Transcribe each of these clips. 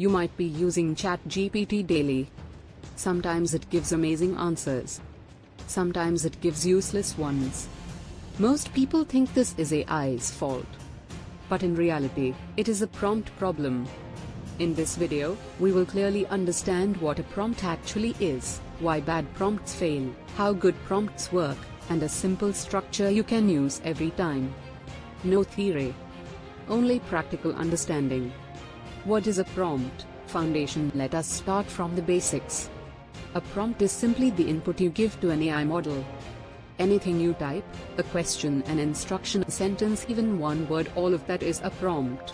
You might be using ChatGPT daily. Sometimes it gives amazing answers. Sometimes it gives useless ones. Most people think this is AI's fault. But in reality, it is a prompt problem. In this video, we will clearly understand what a prompt actually is, why bad prompts fail, how good prompts work, and a simple structure you can use every time. No theory. Only practical understanding. What is a prompt? Foundation. Let us start from the basics. A prompt is simply the input you give to an AI model. Anything you type, a question, an instruction, a sentence, even one word, all of that is a prompt.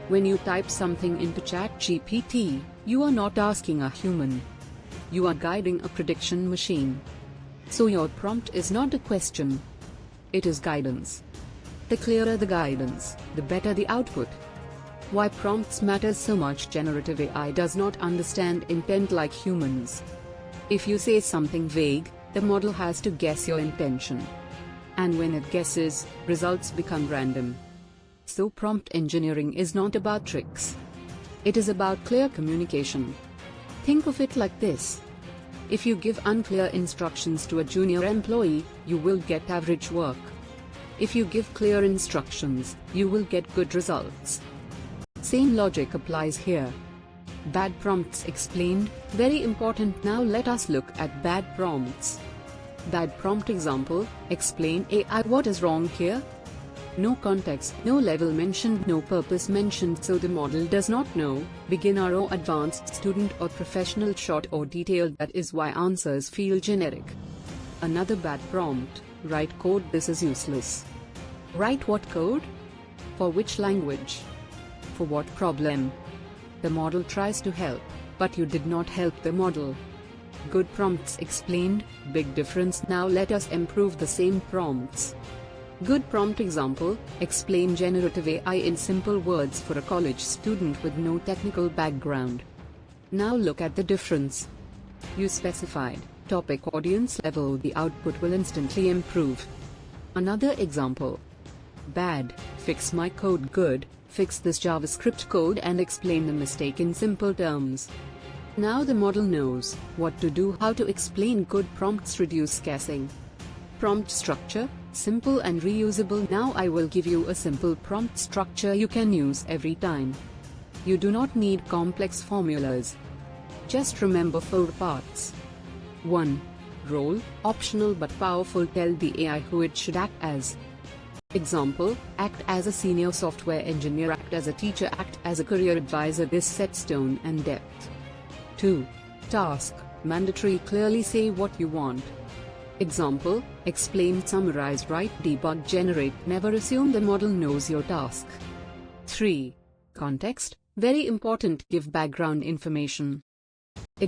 When you type something into ChatGPT, you are not asking a human. You are guiding a prediction machine. So your prompt is not a question. It is guidance. The clearer the guidance, the better the output. Why prompts matter so much? Generative AI does not understand intent like humans. If you say something vague, the model has to guess your intention. And when it guesses, results become random. So prompt engineering is not about tricks. It is about clear communication. Think of it like this. If you give unclear instructions to a junior employee, you will get average work. If you give clear instructions, you will get good results. Same logic applies here. Bad prompts explained, very important. Now let us look at bad prompts. Bad prompt example: explain AI. What is wrong here? No context, no level mentioned, no purpose mentioned, so the model does not know, beginner or advanced, student or professional, short or detailed. That is why answers feel generic. Another bad prompt: write code. This is useless. Write what code? For which language? For what problem? The model tries to help, but you did not help the model. Good prompts explained, big difference. Now let us improve the same prompts. Good prompt example: explain generative AI in simple words for a college student with no technical background. Now look at the difference. You specified topic, audience, level, the output will instantly improve. Another example: bad, fix my code. Good, fix this JavaScript code and explain the mistake in simple terms. Now the model knows what to do, how to explain. Good prompts reduce guessing. Prompt structure: simple and reusable. Now I will give you a simple prompt structure you can use every time. You do not need complex formulas. Just remember 4 parts. 1. Role, optional but powerful. Tell the AI who it should act as. Example: act as a senior software engineer, act as a teacher, act as a career advisor. This sets tone and depth. 2. Task, mandatory. Clearly say what you want. Example: explain, summarize, write, debug, generate. Never assume the model knows your task. 3. Context, very important. Give background information.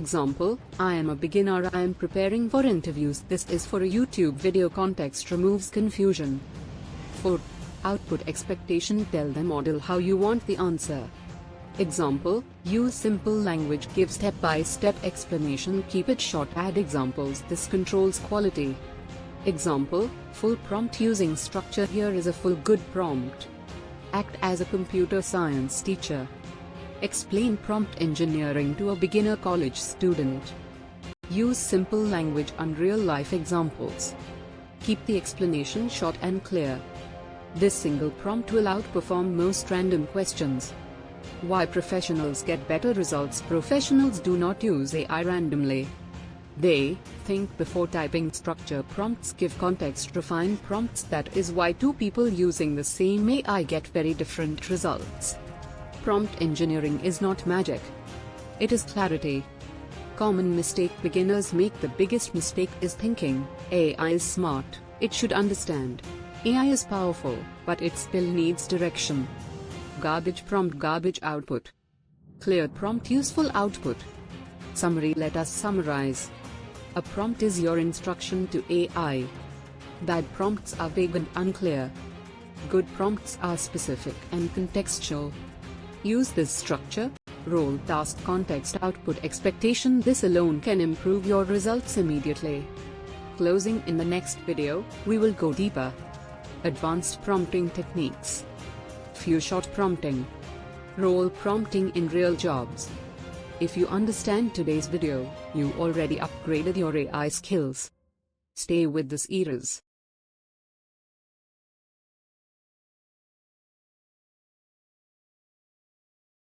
Example: I am a beginner, I am preparing for interviews. This is for a YouTube video. Context removes confusion. 4. Output expectation, tell the model how you want the answer. Example: use simple language, give step-by-step explanation, keep it short, add examples. This controls quality. Example: full prompt using structure. Here is a full good prompt. Act as a computer science teacher. Explain prompt engineering to a beginner college student. Use simple language and real-life examples. Keep the explanation short and clear. This single prompt will outperform most random questions. Why professionals get better results? Professionals do not use AI randomly. They think before typing. Structure prompts give context, refine prompts. That is why 2 people using the same AI get very different results. Prompt engineering is not magic. It is clarity. Common mistake beginners make: the biggest mistake is thinking AI is smart, it should understand. AI is powerful, but it still needs direction. Garbage prompt, garbage output. Clear prompt, useful output. Summary, let us summarize. A prompt is your instruction to AI. Bad prompts are vague and unclear. Good prompts are specific and contextual. Use this structure: role, task, context, output, expectation. This alone can improve your results immediately. Closing. In the next video, we will go deeper. Advanced prompting techniques. Few shot prompting. Role prompting in real jobs. If you understand today's video, you already upgraded your AI skills. Stay with this eras.